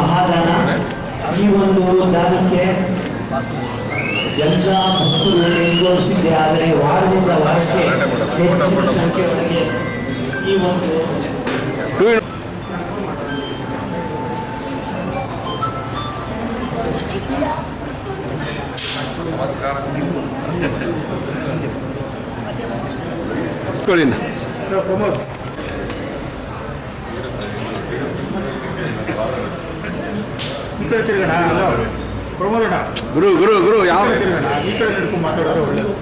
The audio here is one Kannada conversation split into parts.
ಮಹಾದಾನ. ಈ ಒಂದು ದಾನಕ್ಕೆ ಎಲ್ಲ ಭಕ್ತರು ಎದುರಿಸಿದ್ದೆ. ಆದರೆ ವಾರದಿಂದ ವಾರಕ್ಕೆ ಹೆಚ್ಚಿನ ಸಂಖ್ಯೆಯೊಳಗೆ ಈ ಒಂದು ಗುರು ಗುರು ಗುರು ಯಾವ ಈ ಕಡೆ ನಡ್ಕೊಂಡು ಮಾತಾಡೋದು ಒಳ್ಳೇದು.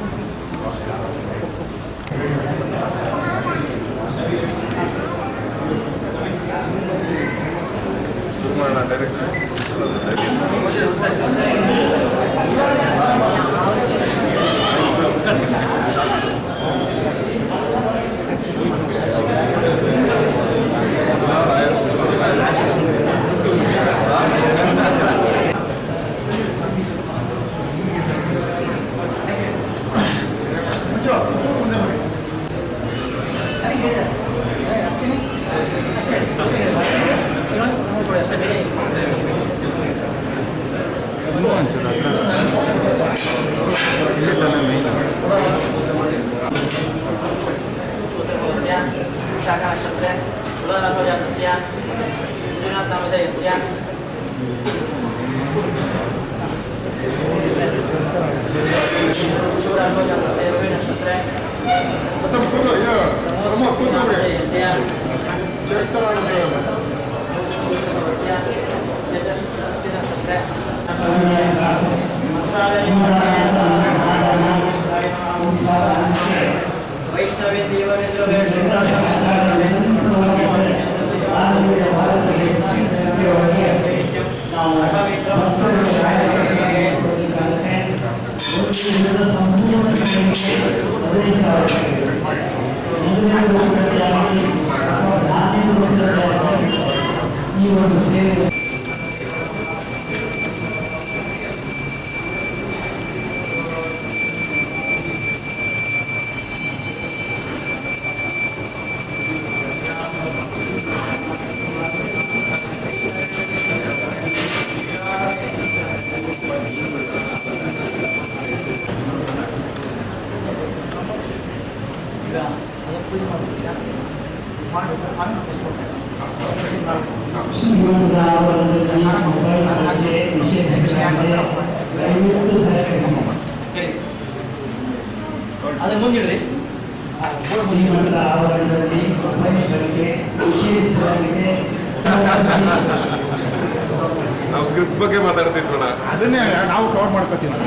ವೈಷ್ಣವೇ ದೇವರೇಂದ್ರ ಈ ಒಂದು ಸೇವೆ ಅದರ ಮುಂದಿಡ್ರಿ ಆವರಣದಲ್ಲಿ ಮೊಬೈಲ್ಗಳಿಗೆ ನಿಷೇಧಿಸಲಾಗಿದೆ. ನಾವು ಸ್ಕ್ರಿಪ್ಟ್ ಬಗ್ಗೆ ಮಾತಾಡ್ತಿದ್ವಣ್ಣ, ಅದನ್ನೇ ನಾವು ಕವರ್ ಮಾಡ್ಕೋತೀವಿ.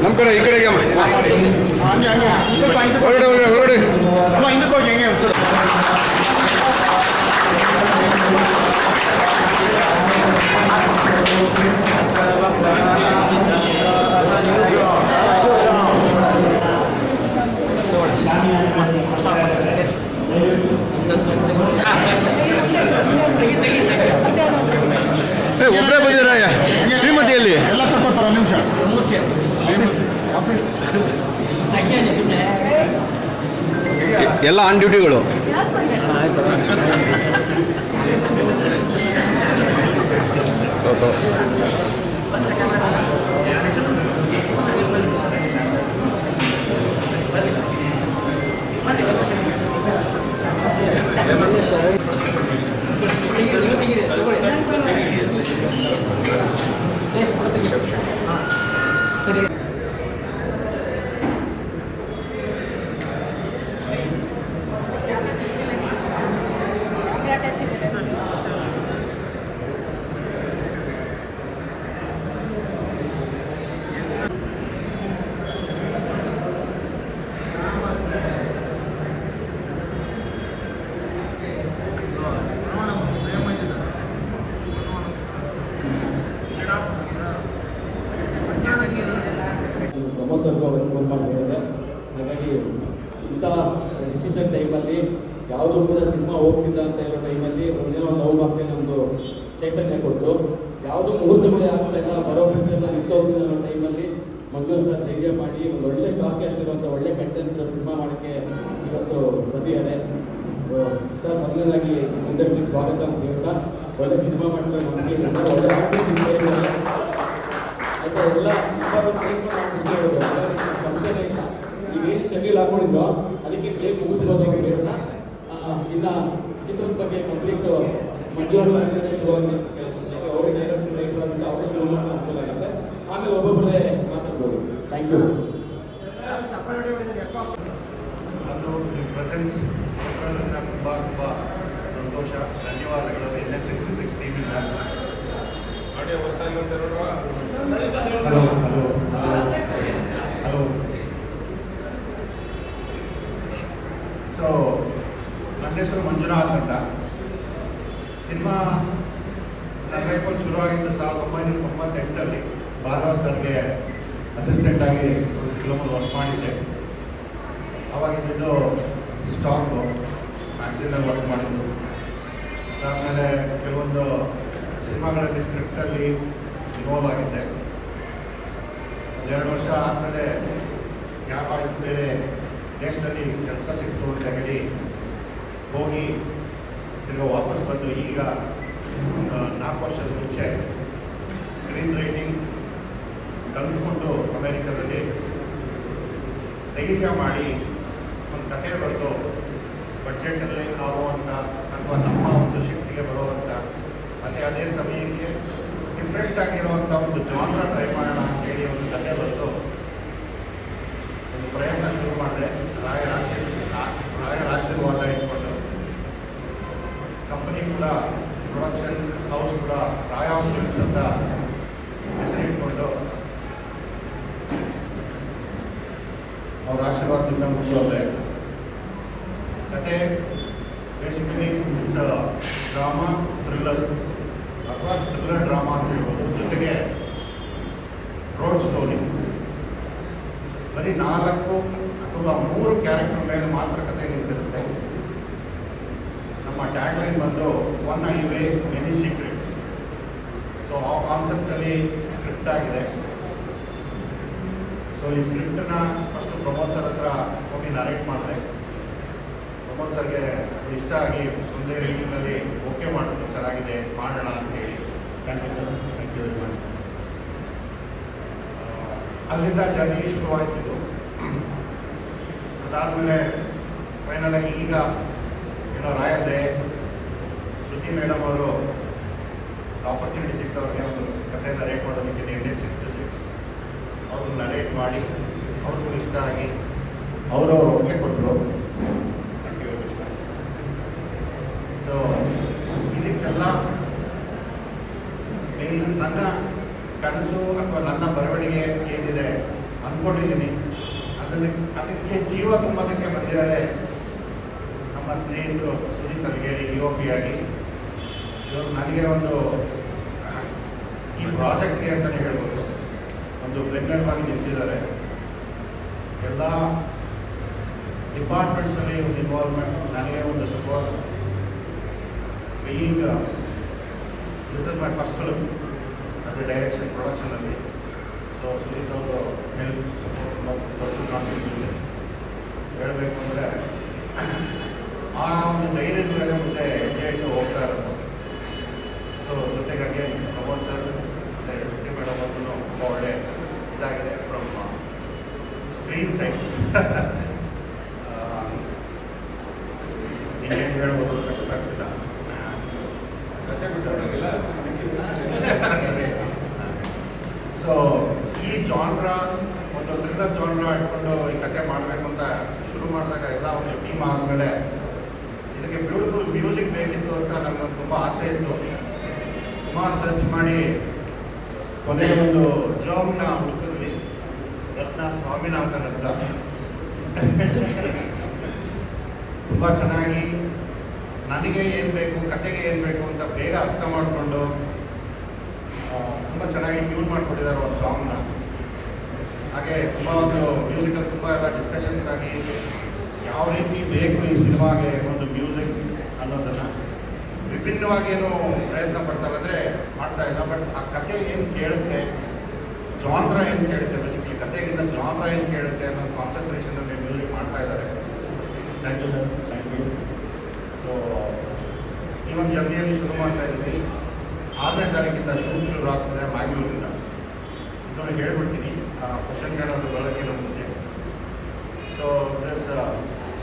ನಮ್ಮ ಕಡೆ ಈ ಕಡೆಗೆ ಹೊರಗಡೆ ಹೊರಗಡೆ ಹಿಂದಕ್ಕೆ ಹೋಗಿ ಹೆಂಗೆ ಒಬ್ಬರೇ ಬಂದಿರ ಶ್ರೀಮತಿಯಲ್ಲಿ ಎಲ್ಲ ತಗೋತಾರ ನಿಮಿಷ ಆಫೀಸ್ ಎಲ್ಲ ಆನ್ ಡ್ಯೂಟಿಗಳು. ರೀಸೆಂಟ್ ಟೈಮಲ್ಲಿ ಯಾವುದೂ ಕೂಡ ಸಿನಿಮಾ ಹೋಗ್ತಿಲ್ಲ ಅಂತ ಹೇಳೋ ಟೈಮಲ್ಲಿ ಒಂದೇನೋ ಲವ್ ಬಗ್ಗೆ ನಮ್ಮದು ಚೈತನ್ಯ ಕೊಟ್ಟು ಯಾವುದೂ ಮುಹೂರ್ತಗಳೇ ಆಗ್ತಾ ಇಲ್ಲ, ಬರೋ ಪಿಕ್ಚರ್ ಎಲ್ಲ ನಿಂತೋಗ್ತಿಲ್ಲ ಅನ್ನೋ ಟೈಮಲ್ಲಿ ಮಂಜುನಾಥ್ ಸರ್ ಧೈರ್ಯ ಮಾಡಿ ಒಂದು ಒಳ್ಳೆ ಸ್ಟಾಕ್ ಇರುವಂಥ ಒಳ್ಳೆ ಕಂಟೆಂಟ್ ಸಿನಿಮಾ ಮಾಡೋಕ್ಕೆ ಇವತ್ತು ಬಂದಿದ್ದಾರೆ. ಸರ್ ಮೊದಲನೇದಾಗಿ ಇಂಡಸ್ಟ್ರಿಗೆ ಸ್ವಾಗತ ಅಂತ ಹೇಳ್ತಾ, ಒಳ್ಳೆ ಸಿನಿಮಾ ಮಾಡಿದ್ರೆ ನಮಗೆ ಸರ್ ಒಳ್ಳೆ ಹೇಳಿದ್ದಾರೆ. ಆಯಿತಾ, ಎಲ್ಲ ಇಷ್ಟ ಹೇಳೋದು ಸಂಶಯನೇ ಇಲ್ಲ. ನೀವೇನು ಶೆಡ್ಯೂಲ್ ಹಾಕೊಂಡಿದ್ರೋ ಅದಕ್ಕೆ ಬೇಗ ಮುಗಿಸ್ಬೋದು ಅಂತ ಹೇಳ್ತಾ, ಇನ್ನು ಚಿತ್ರದ ಬಗ್ಗೆ ಕಂಪ್ಲೀಟ್ ಮಂಜುನಾಥ್ ಸರ್ ಶುರುವಾಗಿ ಅವ್ರಿಗೆ ಡೈರೆಕ್ಟರ್ ರೈಟರ್ ಅಂತ ಅವ್ರಿಗೆ ಶುರು ಮಾಡೋದು ಅನುಕೂಲ ಆಗುತ್ತೆ. ಆಮೇಲೆ ಒಬ್ಬೊಬ್ಬರೇ ಮಾತಾಡ್ಬೋದು. Thank you. ಅದು ನಿಮ್ಮ ಪ್ರೆಸೆನ್ಸ್ ಕೊಟ್ಟಿರೋದ್ರಿಂದ ತುಂಬ ತುಂಬ ಸಂತೋಷ. ಧನ್ಯವಾದಗಳು NS66 ಟೀಮಿಂದ. ಆಡಿಯೋ ಬರ್ತಾ ಇಲ್ಲ ಅಂತ ನೋಡುವ. Hello hello hello. ಸೊ ನನ್ನ ಹೆಸರು ಮಂಜುನಾಥ್ ಅಂತ. ಸಿನಿಮಾ ನನ್ನ ಲೈಫಲ್ಲಿ ಶುರುವಾಗಿದ್ದು 1998 ಭಾರ್ಗವ್ ಸರ್ಗೆ ಅಸಿಸ್ಟೆಂಟಾಗಿ ಒಂದು ಫಿಲಮಲ್ಲಿ ವರ್ಕ್ ಮಾಡಿದ್ದೆ. ಅವಾಗಿದ್ದು ಸ್ಟಾಕು ಮ್ಯಾಗ್ಝಿನಲ್ಲಿ ವರ್ಕ್ ಮಾಡಿದ್ದು. ಅದಾದಮೇಲೆ ಕೆಲವೊಂದು ಸಿನಿಮಾಗಳಲ್ಲಿ ಸ್ಕ್ರಿಪ್ಟಲ್ಲಿ ಇನ್ವಾಲ್ವ್ ಆಗಿದ್ದೆ. 2 ವರ್ಷ ಆದಮೇಲೆ ಗ್ಯಾಪ್ ಆಯಿತು, ಬೇರೆ ದೇಶದಲ್ಲಿ ಕೆಲಸ ಸಿಕ್ತು ಅಂತ ಹೇಳಿ ಹೋಗಿ ಈಗ ವಾಪಸ್ ಬಂದು ಈಗ ಒಂದು 4 ವರ್ಷದ ಮುಂಚೆ ಸ್ಕ್ರೀನ್ ರೈಟಿಂಗ್ ಕಲಿತ್ಕೊಂಡು ಅಮೇರಿಕಾದಲ್ಲಿ ಧೈರ್ಯ ಮಾಡಿ ಒಂದು ಕಥೆ ಬರೆದು ಬಡ್ಜೆಟಲ್ಲಿ ಆಗುವಂಥ ಅಥವಾ ನಮ್ಮ ಒಂದು ಶಕ್ತಿಗೆ ಬರುವಂಥ ಮತ್ತು ಅದೇ ಸಮಯಕ್ಕೆ ಡಿಫ್ರೆಂಟ್ ಆಗಿರುವಂಥ ಒಂದು ಜಾನ್ರ ಟ್ರೈ ಮಾಡೋಣ ಅಂತೇಳಿ ಒಂದು ಕಥೆ ಬರೆದು ಒಂದು ಪ್ರಯತ್ನ ಶುರು ಮಾಡಿದೆ. ರಾಯರ ಆಶೀರ್ವಾದ ಇಟ್ಕೊಂಡು ಕಂಪನಿ ಕೂಡ ಪ್ರೊಡಕ್ಷನ್ ಹೌಸ್ ಕೂಡ ರಾಯ ಫಿಲ್ಮ್ಸ್ ಅಂತ ಹೆಸರಿಟ್ಕೊಂಡು ಅವ್ರ ಆಶೀರ್ವಾದದಿಂದ ಮುಂದುವರೆದೆ. ಕತೆ ಬೇಸಿಕಲಿ ಇಟ್ಸ್ ಡ್ರಾಮಾ ಥ್ರಿಲ್ಲರ್ ಅಥವಾ ಥ್ರಿಲ್ಲರ್ ಡ್ರಾಮಾ ಅಂತ ಹೇಳ್ಬೋದು. ಜೊತೆಗೆ ರೋಡ್ ಸ್ಟೋರಿ. ಬರೀ 4 ಅಥವಾ 3 ಕ್ಯಾರೆಕ್ಟರ್ ಮೇಲೆ ಮಾತ್ರ ಕತೆ ನಿಂತಿರುತ್ತೆ. ನಮ್ಮ ಟ್ಯಾಗ್ಲೈನ್ ಬಂದು one highway many secrets. So ಆ ಕಾನ್ಸೆಪ್ಟಲ್ಲಿ ಸ್ಕ್ರಿಪ್ಟ್ ಆಗಿದೆ. ಸೊ ಈ ಸ್ಕ್ರಿಪ್ಟನ್ನು ಫಸ್ಟು ಪ್ರಮೋದ್ ಸರ್ ಹತ್ರ ಹೋಗಿ ನರೇಟ್ ಮಾಡಿದೆ. ಪ್ರಮೋದ್ ಸರ್ಗೆ ಇಷ್ಟ ಆಗಿ ಒಂದೇ ರೀತಿಯಲ್ಲಿ ಓಕೆ ಮಾಡಿದ್ರು, ಚೆನ್ನಾಗಿದೆ ಮಾಡೋಣ ಅಂತ ಹೇಳಿ. Thank you sir, thank you very much. ಅಲ್ಲಿಂದ ಜರ್ನಿ ಶುರುವಾಯಿತು. ಅದಾದಮೇಲೆ ಫೈನಲಾಗಿ ಈಗ ಏನೋ ರಾಯರ್ದೆ ಶ್ರುತಿ ಮೇಡಮ್ ಅವರು ಆಪರ್ಚುನಿಟಿ ಸಿಗ್ತವ್ರಿಗೆ ಒಂದು ಕಥೆ ನರೇಟ್ ಮಾಡೋದಕ್ಕೆ NS66 ಅವ್ರನ್ನ ನರೇಟ್ ಮಾಡಿ ಅವ್ರಿಗೂ ಇಷ್ಟ ಆಗಿ ಅವರವ್ರು ಒಪ್ಪಿಗೆ ಕೊಟ್ಟರು. Thank you very much. So ಇದಕ್ಕೆಲ್ಲ ಮೇನ್ ನನ್ನ ಕನಸು ಅಥವಾ ನನ್ನ ಬರವಣಿಗೆ ಏನಿದೆ ಅಂದ್ಕೊಂಡಿದ್ದೀನಿ ಅದಕ್ಕೆ ಜೀವ ತುಂಬೋದಕ್ಕೆ ಬಂದಿದ್ದಾರೆ ನಮ್ಮ ಸ್ನೇಹಿತರು ಸುನೀತ್ ಅಲ್ಗೇರಿ DOP ಆಗಿ. ಇವರು ನನಗೆ ಒಂದು ಈ ಪ್ರಾಜೆಕ್ಟ್ಗೆ ಅಂತಲೇ ಹೇಳ್ಬೋದು ಒಂದು ಬೆನ್ನೆಲುಬಾಗಿ ನಿಂತಿದ್ದಾರೆ. ಎಲ್ಲ ಡಿಪಾರ್ಟ್ಮೆಂಟ್ಸಲ್ಲಿ ಒಂದು ಇನ್ವಾಲ್ವ್ಮೆಂಟ್, ನನಗೆ ಒಂದು support. Being this is my first film as a direction ಪ್ರೊಡಕ್ಷನಲ್ಲಿ. ಸೊ ಸುನೀತ್ ಅವರು ಹೆಲ್ಪ್ ಸಪೋರ್ಟ್ ದೊಡ್ಡ ಕಾನ್ಫಿಡೆನ್ಸ್ ಹೇಳಬೇಕು ಅಂದರೆ ಆ ಒಂದು ಧೈರ್ಯದ ಮೇಲೆ ಮುಂದೆ ಹೆಜ್ಜೆ ಇಟ್ಟು ಹೋಗ್ತಾ ಇರೋದು. ಸೊ ಜೊತೆಗಾಗಿ ಪ್ರಮೋದ್ ಸರ್ ಮತ್ತು ಶ್ರುತಿ ಮೇಡಮ್ ಅವ್ರೂ ತುಂಬ ಒಳ್ಳೆ ಇದಾಗಿದೆ ಫ್ರಮ್ ಸ್ಕ್ರೀನ್ ಸೈಡ್. ಇನ್ನೇನು ಹೇಳ್ಬೋದು ಅಂತ ಗೊತ್ತಾಗ್ತಿಲ್ಲ. ಸೊ ಈ ಜಾನ್ರ ಒಂದು ಥ್ರಿಲ್ಲರ್ ಜಾನ್ರ ಇಟ್ಕೊಂಡು ಈ ಕತೆ ಮಾಡಬೇಕು ಅಂತ ಶುರು ಮಾಡಿದಾಗ ಎಲ್ಲ ಒಂದು ಟೀಮ್ ಆದಮೇಲೆ ಇದಕ್ಕೆ ಬ್ಯೂಟಿಫುಲ್ ಮ್ಯೂಸಿಕ್ ಬೇಕಿತ್ತು ಅಂತ ನಮಗೊಂದು ತುಂಬ ಆಸೆ ಇತ್ತು. ಸುಮಾರು ಸರ್ಚ್ ಮಾಡಿ ಕೊನೆಗೆ ಒಂದು ಜರ್ಮ್ನ ಹುಡುಕಿದ್ವಿ, ರತ್ನ ಸ್ವಾಮಿನಾಥನ್ ಅಂತ. ತುಂಬ ಚೆನ್ನಾಗಿ ನನಗೆ ಏನು ಬೇಕು, ಕತೆಗೆ ಏನು ಬೇಕು ಅಂತ ಬೇಗ ಅರ್ಥ ಮಾಡಿಕೊಂಡು ತುಂಬ ಚೆನ್ನಾಗಿ ಟ್ಯೂನ್ ಮಾಡಿಕೊಟ್ಟಿದ್ದಾರೆ ಒಂದು ಸಾಂಗ್ನ. ಹಾಗೆ ತುಂಬ ಒಂದು ಮ್ಯೂಸಿಕಲ್ ತುಂಬ ಎಲ್ಲ ಡಿಸ್ಕಷನ್ಸ್ ಆಗಿ ಯಾವ ರೀತಿ ಬೇಕು ಈ ಸಿನಿಮಾಗೆ ಒಂದು ಮ್ಯೂಸಿಕ್ ಅನ್ನೋದನ್ನು ವಿಭಿನ್ನವಾಗಿ ಏನು ಪ್ರಯತ್ನ ಪಡ್ತಾರೆ ಅಂದರೆ ಮಾಡ್ತಾ ಇಲ್ಲ. ಬಟ್ ಆ ಕತೆ ಏನು ಕೇಳುತ್ತೆ, ಜಾನ್ರ ಏನು ಕೇಳುತ್ತೆ, ಬೇಸಿಕಲಿ ಕತೆಗಿಂತ ಜಾನ್ರ ಏನು ಕೇಳುತ್ತೆ ಅನ್ನೋ ಕಾನ್ಸಂಟ್ರೇಷನಲ್ಲಿ ಮ್ಯೂಸಿಕ್ ಮಾಡ್ತಾ ಇದ್ದಾರೆ. Thank you sir, thank you. So ಈ ಒಂದು ಜರ್ನಿಯಲ್ಲಿ ಶುರು ಮಾಡ್ತಾ ಇದ್ದೀವಿ. 6ನೇ ತಾರೀಕಿಂದ ಶುರು ಆಗ್ತದೆ ಮ್ಯಾಂಗ್ಳೂರಿಂದ. ಇದನ್ನು ಹೇಳ್ಬಿಡ್ತೀನಿ, ಕ್ವಶನ್ಸ್ ಏನಾದರೂ ಬರೋದಕ್ಕಿಂತ ಮುಂಚೆ. ಸೊ ದಿಸ್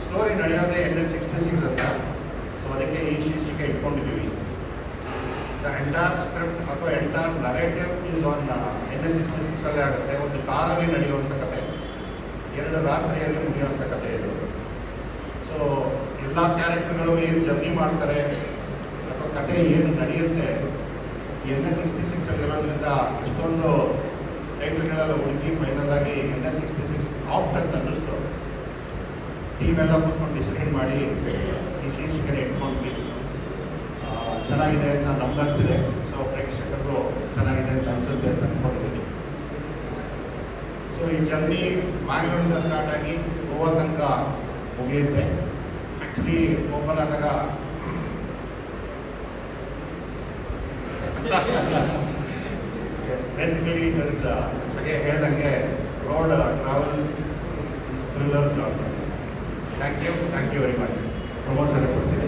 ಸ್ಟೋರಿ ನಡೆಯೋದೇ NS66 ಅಂತ. ಸೊ ಅದಕ್ಕೆ ಈ ಶೀರ್ಷಿಕೆ ಇಟ್ಕೊಂಡಿದ್ದೀವಿ. ದ ಎಂಟೈರ್ ಸ್ಕ್ರಿಪ್ಟ್ ಅಥವಾ entire narrative is on NS66 ಅಲ್ಲೇ ಆಗುತ್ತೆ. ಒಂದು ಕಾರಲ್ಲಿ ನಡೆಯುವಂಥ ಕತೆ, 2 ರಾತ್ರಿಯಲ್ಲಿ ಮುಗಿಯುವಂಥ ಕತೆ ಇದು. ಸೊ ಎಲ್ಲ ಕ್ಯಾರೆಕ್ಟರ್ಗಳು ಏನು ಜರ್ನಿ ಮಾಡ್ತಾರೆ ಅಥವಾ ಕತೆ ಏನು ನಡೆಯುತ್ತೆ NS66 ಅಲ್ಲಿರೋದ್ರಿಂದ ಇಷ್ಟೊಂದು ಟೈಟ್ಲ್ಗಳೆಲ್ಲ ಹುಡುಕಿ ಫೈನಲ್ ಆಗಿ NS66 ಔಟ್ ಅಂತ ಅನ್ನಿಸ್ತು. ಟೀಮೆಲ್ಲ ಕೂತ್ಕೊಂಡು ಡಿಸೈಡ್ ಮಾಡಿ ಈ ಶೀರ್ಷಿಕೆನ ಇಟ್ಕೊಂಡ್ವಿ. ಚೆನ್ನಾಗಿದೆ ಅಂತ ನಮ್ಗನ್ಸಿದೆ. ಸೊ ಪ್ರೇಕ್ಷಕರು ಚೆನ್ನಾಗಿದೆ ಅಂತ ಅನಿಸುತ್ತೆ ಅಂತ ಅಂದ್ಕೊಂಡಿದ್ದೀನಿ. ಸೊ ಈ ಜರ್ನಿ ಮ್ಯಾಂಗ್ಳೂರಿಂದ ಸ್ಟಾರ್ಟ್ ಆಗಿ ಗೋವಾ ತನಕ ಮುಗಿಯುತ್ತೆ. ಆ್ಯಕ್ಚುಲಿ ಓಪನ್ ಆದಾಗ ಬೇಸಿಕಲಿ ಇಟ್ ಇಸ್ ಹಾಗೆ ಹೇಳ್ದಂಗೆ road travel thriller job. Thank you very much. Promotion ಕೊಡ್ತೀನಿ.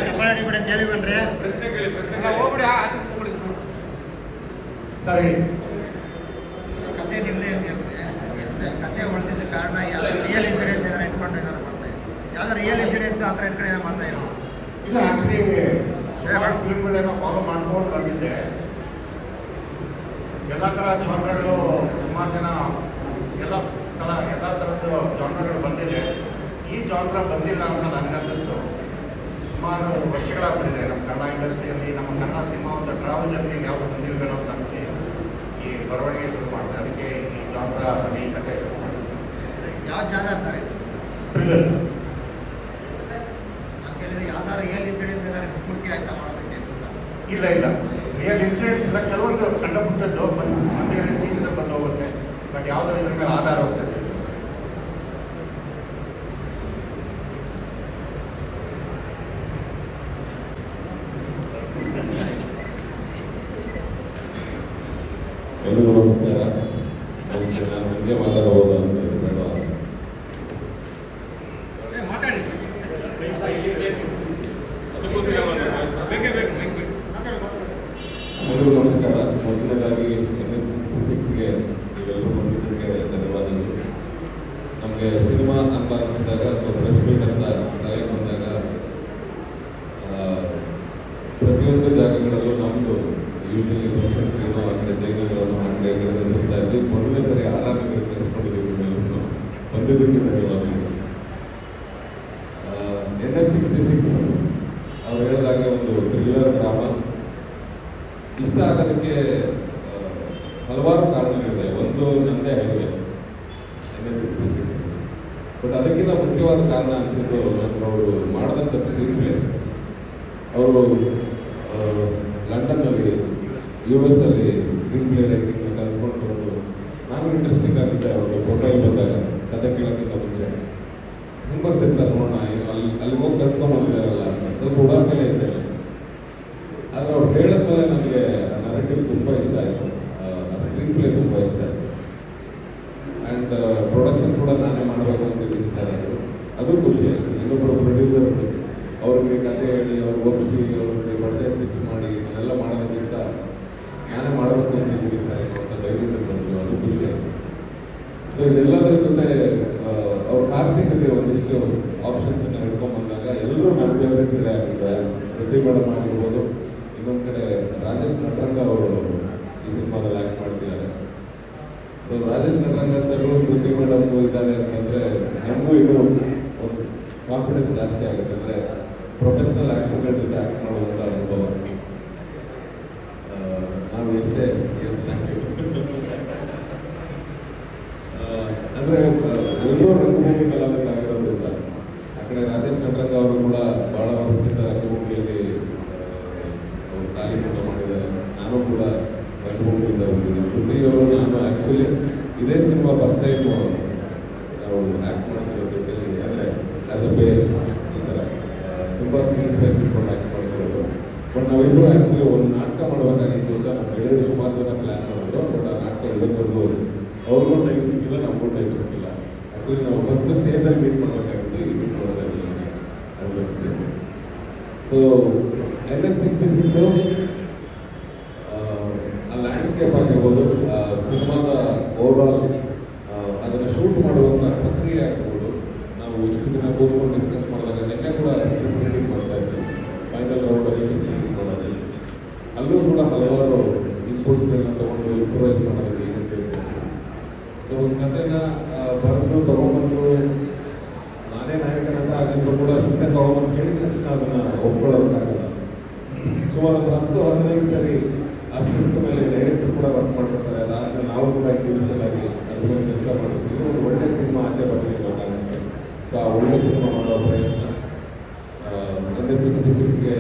ಚಪ್ಪಾಳಿ ಬಿಡ ಜಲ್ಲಿ ಬನ್ರಿ. ಪ್ರಶ್ನೆ ಕೇಳಿ ಹೋಗ್ಬಿಡಿ, ಆಚೆ ಹೋಗ್ಬಿಡಿ. ಸರಿ, ಕತೆ ನಿಮ್ಮದೇ ಅಂತ ಹೇಳಿದ್ರೆ ಕತೆ ಹೊಡೆದಿದ್ದ ಕಾರಣ ರಿಯಲ್ ಇನ್ಸಿಡೆನ್ಸ್ ಏನಾರು ಇಟ್ಕೊಂಡು ಏನಾರು ಮಾಡ್ತಾ ಇದ್ರು, ಯಾವ್ದು ರಿಯಲ್ ಇನ್ಸಿಡೆನ್ಸ್ ಆ ಥರ ಇಟ್ಕೊಂಡು ಏನೋ ಮಾಡ್ತಾ ಇದ್ರು. ಇಲ್ಲ ಆ್ಯಕ್ಚುಲಿ ಸುಮಾರು ಫಿಲ್ಮ್ಗಳೇನೋ ಫಾಲೋ ಮಾಡ್ಕೊಂಡು ಬಂದಿದ್ದೆ. ಎಲ್ಲ ಥರ ಜಾನ್ರಗಳು ಸುಮಾರು ಜನ ಎಲ್ಲ ಥರದ್ದು ಜಾನ್ರಗಳು ಬಂದಿದೆ. ಈ ಜಾನ್ರ ಬಂದಿಲ್ಲ ಅಂತ ನನಗನ್ನಿಸ್ತು. ಸುಮಾರು ವರ್ಷಗಳಾಗ್ಬಿಟ್ಟಿದೆ ನಮ್ಮ ಕನ್ನಡ ಇಂಡಸ್ಟ್ರಿಯಲ್ಲಿ. ನಮ್ಮ ಕನ್ನಡ ಸಿನಿಮಾ ಒಂದು ಟ್ರಾವೆಲ್ ಜರ್ನಿಗೆ ಯಾವುದು ಬಂದಿರಬೇಕೋ ಅಂತ ಅನಿಸಿ ಈ ಬರವಣಿಗೆ ಶುರು ಮಾಡಿದೆ. ಅದಕ್ಕೆ ಈ ಜಾನ್ರ ಈ ಕಥೆ ಶುರು ಮಾಡಿದೆ. ಯಾವ ಜಾನರ್ ಸರ್ ಇದು? ಥ್ರಿಲ್ಲರ್. ನಾನು ಕೇಳಿದ್ರೆ ಯಾವ್ದಾರು ರಿಯಲ್ ಇನ್ಸಿಡೆನ್ಸ್ ಏನಾರು ಸ್ಫೂರ್ತಿ ಆಯ್ತಾ ಮಾಡೋದಕ್ಕೆ ಅಂತ? ಇಲ್ಲ ರಿಯಲ್ ಇನ್ಸಿಡೆಂಟ್ಸ್ ಇಲ್ಲ. ಕೆಲವೊಂದು ಸಣ್ಣ ಪುಟ್ಟದ್ದು ಮಧ್ಯದಲ್ಲಿ ಸೀನ್ಸ್ ಬಂದು ಹೋಗುತ್ತೆ. ಬಟ್ ಯಾವುದೋ ಇದ್ರ ಮೇಲೆ ಆಧಾರ ಹೋಗ್ತದೆ. ಎಲ್ಲರಿಗೂ ನಮಸ್ಕಾರ. ನಾನು ಹಿಂಗೆ ಮಾತಾಡಬಹುದು ಅಂತ ಬೇಡ. ಮಾತಾಡಿ, ಅದಕ್ಕೋಸ್ಕರ ಬೇಕೇ ಬೇಕು. ಎಲ್ಲರಿಗೂ ನಮಸ್ಕಾರ. ಮೊದಲನೇದಾಗಿ NS66ಗೆ ನೀವೆಲ್ಲರೂ ಬಂದಿದ್ದಕ್ಕೆ ಧನ್ಯವಾದಗಳು. ನಮಗೆ ಸಿನಿಮಾ ಅಂತ ಅನ್ನಿಸಿದಾಗ ಅಥವಾ ಪ್ರೆಸ್ ಮೀಟ್ ಅಂತ ತಲೆ ಬಂದಾಗ ಪ್ರತಿಯೊಂದು ಜಾಗಗಳಲ್ಲೂ ನಮ್ಮದು ಯೂಶಲಿ ಬನಶಂಕರಿನೋ ಆ ಕಡೆ ಜಯನಗರನೋ ಆ ಕಡೆ ಸುತ್ತಾ ಇದ್ವಿ. ಮೊದಲನೇ ಸರಿ ಆರಾಮಾಗಿ ಕಳಿಸ್ಕೊಂಡಿದ್ದೀವಿ. ಎಲ್ಲರೂ ಬಂದಿದ್ದಕ್ಕೆ ಧನ್ಯವಾದಗಳು. NS66 ಅವ್ರು ಹೇಳಿದಾಗ ಒಂದು ಥ್ರಿಲ್ಲರ್ ಡ್ರಾಮಾ. ಇಷ್ಟ ಆಗೋದಕ್ಕೆ ಹಲವಾರು ಕಾರಣಗಳಿದೆ. ಒಂದು ನಂದೇ ಹೈವೇ NS66. ಬಟ್ ಅದಕ್ಕಿಂತ ಮುಖ್ಯವಾದ ಕಾರಣ ಅನಿಸಿದ್ದು ನನಗೆ ಅವರು ಮಾಡಿದಂಥ ಸ್ಕ್ರೀನ್ ಪ್ಲೇ. ಅವರು ಲಂಡನ್ನಲ್ಲಿ US ಅಲ್ಲಿ ಸ್ಕ್ರೀನ್ ಪ್ಲೇ ರೈಟಿಂಗ್ನ ಕಲ್ತ್ಕೊಂಡು ಬಂದು ನಾನು ಇಂಟ್ರೆಸ್ಟಿಂಗ್ ಆಗಿದ್ದೆ. ಅವ್ರಿಗೆ ಪ್ರೊಫೈಲ್ ಬಂದಾಗ ಕತೆ ಕೇಳೋಕ್ಕಿಂತ ಮುಂಚೆ ಹೆಂಗೆ ಬರ್ತಿರ್ತಾರೆ ನೋಡೋಣ, ಅಲ್ಲಿಗೆ ಹೋಗಿ ಕಲ್ತ್ಕೊಂಡ್ಬಂದಿದ್ದಾರಲ್ಲ ಅಂತ ಸ್ವಲ್ಪ ಉಡಾಫೆಲೆ ಇದ್ದೆ. ಆದರೆ ಅವ್ರು ಹೇಳಿದ್ಮೇಲೆ ನನಗೆ ನರೇಟಿವ್ ತುಂಬ ಇಷ್ಟ ಆಯಿತು. ಆ ಸ್ಕ್ರೀನ್ ಪ್ಲೇ ತುಂಬ ಇಷ್ಟ ಆಯಿತು. ಆ್ಯಂಡ್ ಪ್ರೊಡಕ್ಷನ್ ಕೂಡ ನಾನೇ ಮಾಡಬೇಕು ಅಂತಿದ್ದೀನಿ ಸರ್. ಅದು ಖುಷಿ ಆಯಿತು. ಇನ್ನೊಬ್ಬರು ಪ್ರೊಡ್ಯೂಸರ್ ಅವ್ರಿಗೆ ಕತೆ ಹೇಳಿ ಅವ್ರಿಗೆ ಒಪ್ಪಿಸಿ ಅವ್ರಿಗೆ ಬಡ್ಜೆಟ್ ಫಿಕ್ಸ್ ಮಾಡಿ ಇದನ್ನೆಲ್ಲ ಮಾಡೋದಕ್ಕಿಂತ ನಾನೇ ಮಾಡಬೇಕು ಅಂತಿದ್ದೀನಿ ಸರ್ ಅಂತ ಧೈರ್ಯದಲ್ಲಿ ಬಂದರು. ಅದು ಖುಷಿ ಆಯಿತು. ಸೊ ಇದೆಲ್ಲದರ ಜೊತೆ ಅವ್ರ ಕಾಸ್ಟಿಂಗ್ಗೆ ಒಂದಿಷ್ಟು ಆಪ್ಷನ್ಸನ್ನು ಹಿಡ್ಕೊಂಡ್ಬಂದಾಗ ಎಲ್ಲರೂ ನನ್ನ ಫೇವ್ರೇಟ್ ಇದೇ ಆಗಿದ್ದೆ. ಶ್ರುತಿ ಮೇಡಮ್ ಆಗಿರ್ಬೋದು, ಇನ್ನೊಂದು ಕಡೆ ರಾಜೇಶ್ ನಟರಂಗ ಅವರು ಈ ಸಿನಿಮಾದಲ್ಲಿ ಆ್ಯಕ್ಟ್ ಮಾಡ್ತಿದ್ದಾರೆ. ಸೊ ರಾಜೇಶ್ ನಟರಂಗ ಸರ್, ಶ್ರುತಿ ಮೇಡಮ್ ಇದ್ದಾರೆ ಅಂತಂದರೆ ನಮಗೂ ಇನ್ನೂ ಒಂದು ಕಾನ್ಫಿಡೆನ್ಸ್ ಜಾಸ್ತಿ ಆಗುತ್ತೆ. ಅಂದರೆ ಪ್ರೊಫೆಷ್ನಲ್ ಆ್ಯಕ್ಟರ್ಗಳ ಜೊತೆ ಆ್ಯಕ್ಟ್ ಮಾಡುವಂಥ ಅನುಭವ. ನಾವು ಎಷ್ಟೇ ಥ್ಯಾಂಕ್ ಯು. ಅಂದರೆ ಎಲ್ಲರೂ ರಂಗಭೂಮಿ ಕಲಾವಿದರಾಗಿರೋದ್ರಿಂದ ಆ ಕಡೆ ರಾಜೇಶ್ ನಟರಂಗ ಅವರು ಕೂಡ ಭಾಳ ವರ್ಷದಿಂದ ರಂಗಭೂಮಿಯಲ್ಲಿ ಅವರು ತಾಲೀಮನ್ನು ಮಾಡಿದ್ದಾರೆ. ನಾನು ಕೂಡ ರಂಗಭೂಮಿಯಿಂದ ಮಾಡಿದ್ವಿ. ಶ್ರುತಿಯವರು ನಾನು ಆ್ಯಕ್ಚುಲಿ ಇದೇ ಸಿನಿಮಾ ಫಸ್ಟ್ ಟೈಮ್ ನಾವು ಆ್ಯಕ್ಟ್ ಮಾಡ್ತಿರೋ ಜೊತೆಲಿ, ಅಂದರೆ ಆ್ಯಸ್ ಅ ಪೇರ್ ಈ ಥರ ತುಂಬ ಸ್ಕ್ರೀನ್ ಸ್ಪೇಸ್ ಇಟ್ಕೊಂಡು ಆ್ಯಕ್ಟ್ ಮಾಡ್ತಿರೋದು. ಬಟ್ ನಾವಿಬ್ಬರು ಆ್ಯಕ್ಚುಲಿ ಒಂದು ನಾಟಕ ಮಾಡಬೇಕಾಗಿತ್ತು ಅಂತ ನಮ್ಮ ಗೆಳೆಯರು ಸುಮಾರು ಜನ ಪ್ಲ್ಯಾನ್ ಮಾಡಿದ್ರು. ಬಟ್ ಆ ನಾಟಕ ಇವತ್ತೊಂದು ಅವ್ರಿಗೂ ಟೈಮ್ ಸಿಕ್ಕಿಲ್ಲ, ನಮಗೂ ಟೈಮ್ ಸಿಕ್ಕಿಲ್ಲ. ಆ್ಯಕ್ಚುಲಿ ನಾವು ಫಸ್ಟ್ ಸ್ಟೇಜಲ್ಲಿ ಮೀಟ್ ಮಾಡಬೇಕಾಗಿತ್ತು, ಇಲ್ಲಿ ಮೀಟ್ ಮಾಡೋದಾಗಿಲ್ಲ as a place. So NH-66 ಆ ಲ್ಯಾಂಡ್ಸ್ಕೇಪ್ ಆಗಿರ್ಬೋದು, ಸಿನಿಮಾದ ಓವರಾಲ್ ಅದನ್ನು ಶೂಟ್ ಮಾಡುವಂಥ ಪ್ರಕ್ರಿಯೆ ಆಗಿರ್ಬೋದು, ನಾವು ಇಷ್ಟು ದಿನ ಕೂತ್ಕೊಂಡು ಡಿಸ್ಕಸ್ ಮಾಡಿದಾಗ ನಿನ್ನೆ ಕೂಡ ಸ್ಕ್ರಿಪ್ಟ್ ರೀಡಿಂಗ್ ಮಾಡ್ತಾ ಇದ್ವಿ. ಫೈನಲ್ ರೌಂಡಲ್ಲಿ ಸ್ಕ್ರಿಪ್ಟ್ ರೀಡಿಂಗ್ ಮಾಡೋದು, ಅಲ್ಲೂ ಕೂಡ ಹಲವಾರು ಇನ್ಪುಟ್ಸ್ಗಳನ್ನ ತೊಗೊಂಡು ಇಂಪ್ರೂವೈಸ್ ಮಾಡೋದಕ್ಕೆ ಏನೇನು ಬೇಕು. ಸೊ ಒಂದು ಕಥೆನ ಬರೆದು ತೊಗೊಂಬಂದು ನಾನೇ ನಾಯಕನಲ್ಲ ಆಗಿದ್ರು ಕೂಡ ಸುಮ್ಮನೆ ತೊಗೊಂಬಂದು ಹೇಳಿದ ತಕ್ಷಣ ಅದನ್ನು ಒಪ್ಕೊಳ್ಳೋದಕ್ಕಾಗಲ್ಲ. ಸುಮಾರು 10-15 ಸರಿ ಆ ಸ್ಕ್ರಿಪ್ಟ್ ಮೇಲೆ ಡೈರೆಕ್ಟರ್ ಕೂಡ ವರ್ಕ್ ಮಾಡಿರ್ತಾರೆ. ಅದಾದಮೇಲೆ ನಾವು ಕೂಡ ಇಂಡಿವಿಜುವಲ್ ಆಗಿ ಅದ್ರ ಮೇಲೆ ಕೆಲಸ ಮಾಡಿರ್ತೀವಿ. ಒಂದು ಒಳ್ಳೆ ಸಿನಿಮಾ ಆಚೆ ಬರಬೇಕಾಗುತ್ತೆ. ಸೊ ಆ ಒಳ್ಳೆ ಸಿನಿಮಾ ಮಾಡೋ ಪ್ರಯತ್ನ NH-66ಗೆ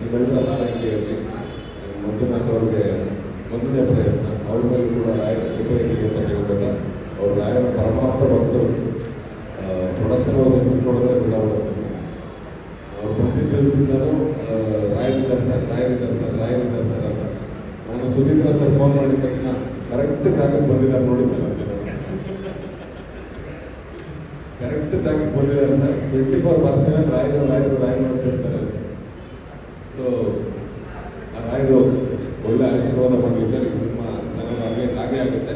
ಇವೆಲ್ಲರ ಹಾರೈಕೆಯಲ್ಲಿ ಮಂಜುನಾಥ್ ಅವ್ರಿಗೆ ಮೊದಲನೇ ಪ್ರಯತ್ನ. ಅವ್ರ ಮೇಲೆ ಕೂಡ ರಾಯರ ಕೃಪೆ ಇರಲಿ ಅಂತ ಹೇಳ್ಬೇಕು. ಅವ್ರು ರಾಯರ ಪರಮಾತ್ಮ ಭಕ್ತರು. ಪ್ರೊಡಕ್ಷನ್ ಹೌಸಸ್ ನೋಡಿದ್ರೆ ಗೊತ್ತಾಗ್ಬಿಡುತ್ತೆ. ಅವ್ರು ಬಂದಿದ್ದ ದಿವಸದಿಂದಲೂ ರಾಯರಿದ್ದಾರೆ ಸರ್ ಅಂತ. ನಾನು ಸುಧೀಂದ್ರ ಸರ್ ಫೋನ್ ಮಾಡಿದ ತಕ್ಷಣ ಕರೆಕ್ಟ್ ಜಾಗಕ್ಕೆ ಬಂದಿದ್ದಾರೆ ನೋಡಿ ಸರ್ ಅಂತ. ಕರೆಕ್ಟ್ ಜಾಗಕ್ಕೆ ಬಂದಿದ್ದಾರೆ ಸರ್. 24/7 ರಾಯರು ಅಂತ ಹೇಳ್ತಾರೆ. ಸೊ ಆ ರಾಯರು ಒಳ್ಳೆ ಆಶೀರ್ವಾದ ಮಾಡಲಿ ಸರ್. ಈ ಸಿನಿಮಾ ಚೆನ್ನಾಗಿ ಹಾಗೆ ಆಗುತ್ತೆ.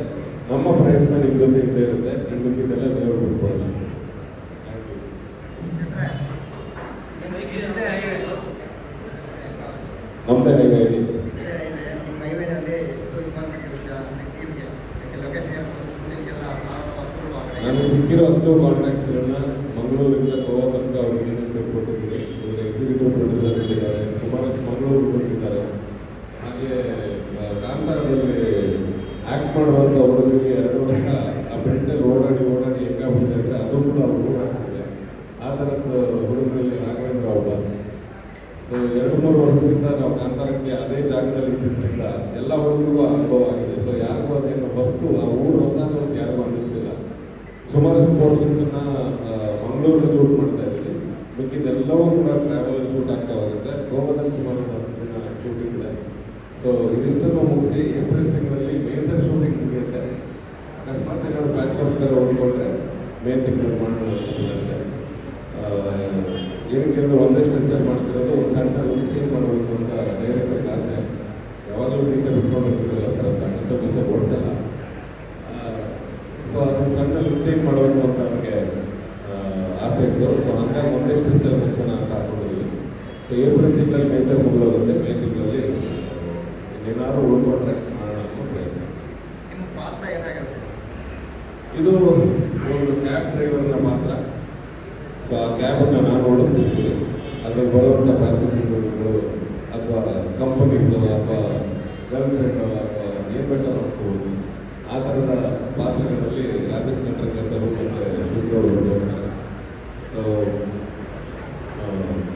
ನಮ್ಮ ಪ್ರಯತ್ನ ನಿಮ್ಮ ಜೊತೆ ಇದ್ದೇ ಇರುತ್ತೆ. ನಿಮಗೆ ಇದೆಲ್ಲ ದೇವರು ಬಿಟ್ಕೊಳ್ಳೋಣ ಅಷ್ಟೇ. ನಮ್ಮದೇ ಹೈವೇ ಇದೆ. ನಿಮ್ಮ ಹೈವೇನಲ್ಲಿ ಎಷ್ಟು ಇನ್ವಾಲ್ವ್ಮೆಂಟ್ ಇರುತ್ತೆ ಟೀಮ್ಗೆ? ಲೊಕೇಶನ್ ಶೂಟಿಂಗೆಲ್ಲ ನನಗೆ ಸಿಕ್ಕಿರೋ ಅಷ್ಟು ಕಾಂಟ್ಯಾಕ್ಟ್ಸ್ಗಳನ್ನ ಮಂಗಳೂರಿಂದ ಗೋವಾ ತನಕ ಅವ್ರಿಗೆ ಏನೇನು ಬೇಕು ಕೊಟ್ಟಿದ್ದೀನಿ. ಇವರು ಎಕ್ಸಿಕ್ಯೂಟಿವ್ ಪ್ರೊಡ್ಯೂಸರ್ ಇಟ್ಟಿದ್ದಾರೆ, ಸುಮಾರಷ್ಟು ಮಂಗಳೂರು ಕೊಟ್ಟಿದ್ದಾರೆ. ಹಾಗೆ ಕಾಂತಾರದಲ್ಲಿ ಆ್ಯಕ್ಟ್ ಮಾಡುವಂಥ ಹುಡುಗರಿಗೆ 2 ವರ್ಷ ಆ ಬೆಂಟಲ್ಲಿ ಓಡಾಡಿ ಹೆಂಗಾಗ್ಬಿಟ್ಟಿದೆ ಅಂದರೆ ಅದು ಕೂಡ ಅವ್ರು ಕೂಡ ಹಾಕಿದೆ. ಆ ಥರದ ಹುಡುಗರಲ್ಲಿ ರಾಘವೇಂದ್ರ ಒಬ್ಬ. ಸೊ 2-3 ವರ್ಷದಿಂದ ನಾವು ಕಾಂತಾರಕ್ಕೆ ಅದೇ ಜಾಗದಲ್ಲಿ ಇದ್ದಿದ್ದರಿಂದ ಎಲ್ಲ ಹುಡುಗರಿಗೂ ಅನುಭವ ಆಗಿದೆ. ಸೊ ಯಾರಿಗೂ ಅದೇನು ವಸ್ತು ಆ ಊರು ಹೊಸದು ಅಂತ ಯಾರಿಗೂ ಅನ್ನಿಸ್ತಿಲ್ಲ. ಸುಮಾರಷ್ಟು ಪೋರ್ಷನ್ಸನ್ನು ಮಂಗಳೂರಲ್ಲಿ ಶೂಟ್ ಮಾಡ್ತಾ ಇದ್ದೀವಿ. ಮಿಕ್ಕಿದ್ದೆಲ್ಲವೂ ಕೂಡ ಟ್ರಾವೆಲಲ್ಲಿ ಶೂಟ್ ಆಗ್ತಾ ಹೋಗುತ್ತೆ. ಗೋವಾದಲ್ಲಿ ಸುಮಾರು 10 ದಿನ ಶೂಟಿಂಗ್ ಇದೆ. ಸೊ ಇದಿಷ್ಟನ್ನು ಮುಗಿಸಿ ಏಪ್ರಿಲ್ ತಿಂಗಳಲ್ಲಿ ಮೇಜರ್ ಶೂಟಿಂಗ್ ಮುಗಿಯುತ್ತೆ. ಅಕಸ್ಮಾತ್ ಏನಾದ್ರು ಪ್ಯಾಚ್ ವರ್ಕ್ ಥರ ಉಳ್ಕೊಂಡ್ರೆ ಮೇ ತಿಂಗಳಲ್ಲಿ ಮಾಡೋಣ ಅಂತ. ಏನಕ್ಕೆ ಅಂದರೆ ಒಂದೇ ಸ್ಟ್ರೆಚರ್ ಮಾಡ್ತಿರೋದು, ಒಂದು ಸಣ್ಣ ಲುಕ್ ಚೇಂಜ್ ಮಾಡಬೇಕು ಅಂತ ಡೈರೆಕ್ಟರ್ಗೆ ಆಸೆ. ಯಾವಾಗಲೂ ಮೀಸೆ ಬಿಟ್ಕೊಂಡಿರ್ತೀರಲ್ಲ ಸರ್ ಅಂತ ಮೀಸೆ ಓಡಿಸಲ್ಲ. ಸೊ ಅದನ್ನು ಸಣ್ಣ ಲುಕ್ ಚೇಂಜ್ ಮಾಡಬೇಕು ಅಂತ ನನಗೆ ಆಸೆ ಇತ್ತು. ಸೊ ಹಂಗಾಗಿ ಒಂದೇ ಸ್ಟ್ರೆಚರ್ ಮುಗಿಸೋಣ ಅಂತ ಹಾಕೊಂಡಿದ್ದೀವಿ. ಸೊ ಏಪ್ರಿಲ್ ತಿಂಗಳಲ್ಲಿ ಮೇಜರ್ ಮುಗಿದೋಗುತ್ತೆ. ಮೇ ತಿಂಗಳಲ್ಲಿ ಇನ್ನೇನಾದ್ರು ಉಳ್ಕೊಂಡ್ರೆ ಮಾಡೋಣ ಅನ್ನೋ ಪ್ರಯತ್ನ. ನಿಮ್ಮ ಪಾತ್ರ ಏನಾಗಿರುತ್ತೆ? ಇದು ಒಂದು ಕ್ಯಾಬ್ ಡ್ರೈವರ್ನ ಪಾತ್ರ. ಸೊ ಆ ಕ್ಯಾಬನ್ನು ನಾನು ಓಡಿಸ್ತಿರ್ತೀನಿ. ಅದ್ರಲ್ಲಿ ಬರುವಂಥ ಪ್ಯಾಸೆಂಜರ್ಗಳು ಅಥವಾ ಕಂಪನೀಸು ಅಥವಾ ಗರ್ಲ್ ಫ್ರೆಂಡು ಅಥವಾ ಏನು ಬೇಕಾದ್ರೂ ನೋಡ್ಕೋಬೋದು. ಆ ಥರದ ಪಾತ್ರಗಳಲ್ಲಿ ರಾಜೇಶ್ ನಟರಂಗ ಸರ್ ಮತ್ತು ಶ್ರುತಿ ಅವರು ಬಂದಿರ್ತಾರೆ. ಸೊ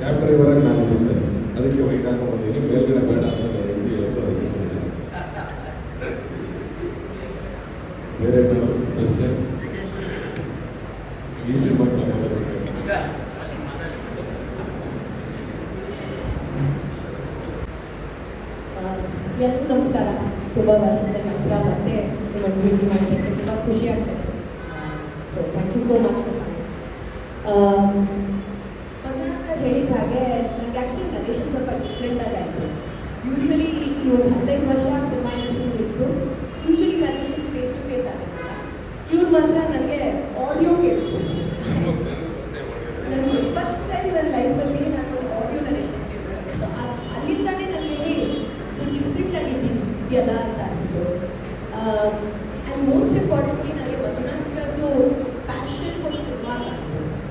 ಕ್ಯಾಬ್ ಡ್ರೈವರಾಗಿ ನಾನು ಇದ್ದೀನಿ ಸರ್. ಅದಕ್ಕೆ ವೈಟ್ ಹಾಕೊಂಡ್ಬಂದಿದ್ದೀನಿ. ಮೇಲ್ಗಡೆ ಬೇಡ ಅಂತ ನಾನು ಹೆಂಡತಿ ಹೇಳೋದು ಅದಕ್ಕೆ ಸುಮ್ಮನೆ. ಬೇರೆ ಏನಾದ್ರು ಪ್ರಶ್ನೆ ಈ ಸಿನಿಮಾಗೆ ಸಂಬಂಧಪಟ್ಟ? ಎಲ್ಲರಿಗೂ ನಮಸ್ಕಾರ. ತುಂಬ ವರ್ಷದ ನಂತರ ಮತ್ತೆ ನಿಮ್ಮನ್ನು ಭೇಟಿ ಮಾಡೋದಕ್ಕೆ ತುಂಬ ಖುಷಿ ಆಗ್ತದೆ. So thank you so much for coming. Manjunath sir ಹೇಳಿದ ಹಾಗೆ ನನಗೆ ಆ್ಯಕ್ಚುಲಿ ನರೇಶನ್ ಸ್ವಲ್ಪ ಡಿಫ್ರೆಂಟಾಗಿ ಆಯಿತು. ಯೂಶ್ವಲಿ ಈ ಒಂದು 15 ವರ್ಷ ಸಿನಿಮಾ ಇಂಡಸ್ಟ್ರಿಯಲ್ಲಿ ಇದ್ದು usually narrations face to face ಆಗಿರಲ್ಲ. ಇವ್ರು ಮಾತ್ರ ನನಗೆ ಆಡಿಯೋ ಕೇಳಿಸ್ತೀನಿ. ನನಗೆ ಫಸ್ಟ್ ಟೈಮ್ ನನ್ನ ಲೈಫಲ್ಲಿ ನಾನು ಆಡಿಯೋ ನರೇಷನ್ ಕೇಳಿಸ್ಕೊಂಡೆ. ಸೊ ಅಲ್ಲಿಂದಾನೇ ನನಗೆ ಡಿಫ್ರೆಂಟಾಗಿ ಇದೆಯಲ್ಲ ಅಂತ ಅನಿಸ್ತು. ಆ್ಯಂಡ್ ಮೋಸ್ಟ್ ಇಂಪಾರ್ಟೆಂಟ್ಲಿ ನನಗೆ ಮಂಜುನಾಥ್ ಸರ್ದು ಪ್ಯಾಷನ್ ಫಾರ್ ಸಿನಿಮಾ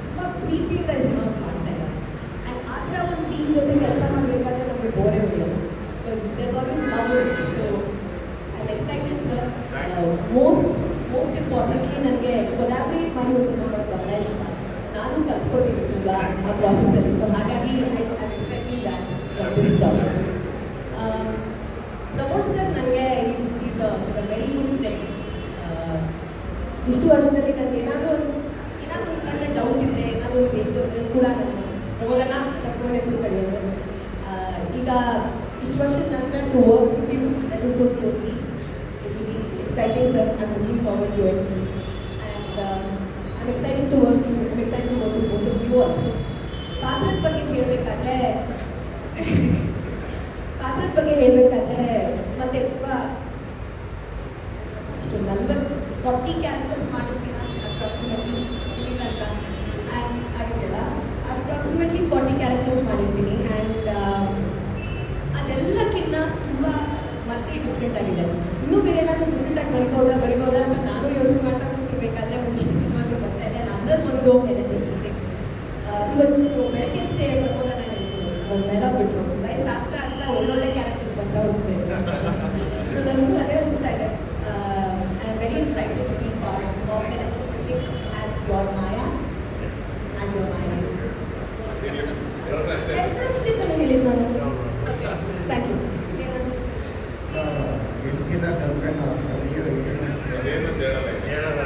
ತುಂಬ ಪ್ರೀತಿಯಿಂದ ಸಿನಿಮಾ ಮಾಡ್ತಾ ಇದ್ದಾರೆ. ಆ್ಯಂಡ್ ಆ ಥರ ಒಂದು ಟೀಮ್ ಜೊತೆ ಕೆಲಸ ಮಾಡಬೇಕಾದ್ರೆ ನಮಗೆ ಬೋರೇ ಹೊಡೆಯೋದು. Because there's always love. So I am excited sir. Most importantly ನನಗೆ ಕೊಲಾಬ್ರೇಟ್ ಮಾಡಿ ಒಂದು ಸಿನಿಮಾ ಮಾಡೋದು ಬಹಳ ಇಷ್ಟ. ನಾನು ಕಲ್ತ್ಕೋತೀನಿ ತುಂಬ ಆ ಪ್ರಾಸೆಸಲ್ಲಿ. ಸೊ ಹಾಗಾಗಿ I am expecting that this process. Pramod sir ನನಗೆ ಈಸ್ ಅ ವೆರಿ ಇಷ್ಟು ವರ್ಷದಲ್ಲಿ ನನಗೆ ಏನಾದರೂ ಒಂದು ಸಣ್ಣ ಡೌಟ್ ಇದ್ದರೆ ಏನಾದರೂ ಬೇಕು ಅಂದರೆ ಕೂಡ ನಾನು ಹೋಗೋಣ ಅಂತ ಫೋನ್ ಎದ್ದು ಕರೆಯೋದು. ಈಗ ಇಷ್ಟು ವರ್ಷದ ನಂತರ to work with you that is so closely it will be exciting sir. I am looking forward to it and I am excited to work with both of you also. ಪಾತ್ರದ ಬಗ್ಗೆ ಹೇಳಬೇಕಾದ್ರೆ ಮತ್ತೆ ತುಂಬ ಇಷ್ಟು 40 ಕ್ಯಾರೆಕ್ಟರ್ಸ್ ಮಾಡಿರ್ತೀನ ಅಪ್ರಾಕ್ಸಿಮೇಟ್ಲಿ ಇಲ್ಲಿ ತನಕ ಆಗಿದೆಯಲ್ಲ, ಅಪ್ರಾಕ್ಸಿಮೇಟ್ಲಿ 40 ಕ್ಯಾರೆಕ್ಟರ್ಸ್ ಮಾಡಿರ್ತೀನಿ. ಆ್ಯಂಡ್ ಅದೆಲ್ಲಕ್ಕಿಂತ ತುಂಬ ಮತ್ತೆ ಡಿಫ್ರೆಂಟ್ ಆಗಿದೆ. ಇನ್ನೂ ಬೇರೆ ಏನಾದರೂ ಡಿಫ್ರೆಂಟಾಗಿ ಬರಿಬೋದಾ ಅಂತ ನಾನು ಯೋಚನೆ ಮಾಡ್ತಾ ಕೂತಿರ್ಬೇಕಾದ್ರೆ ಒಂದಿಷ್ಟು ಸಿನಿಮಾಗಳು ಬರ್ತಾ ಇದೆ. ಅದರಲ್ಲಿ ಒಂದು NH66 ಇವತ್ತು ಬೆಳಗ್ಗೆ ಅಷ್ಟೇ ಬರ್ಬೋದಾ ನಾನು ಒಂದು ಡೈಲಾಗ್ ಬಿಟ್ಟರು, ವಯಸ್ಸಾಗ್ತಾ ಆಗ್ತಾ ಒಳ್ಳೊಳ್ಳೆ ಕ್ಯಾರೆಕ್ಟರ್ಸ್ ಬರ್ತಾ ಹೋಗ್ತದೆ. ಸೊ ನನಗೂ ಅದೇ ಅನಿಸ್ತಾ ಇದೆ. I am very excited to be part of NH66 as your Maya. ಹೆಸರಷ್ಟೇ ತಾನು ಹೇಳಿದ್ದು ನಾನು. Thank you. ಹೆಂಗಿನ ಗರ್ಲ್ಫ್ರೆಂಡ್ ಅದೇನು ಹೇಳಲ್ಲ.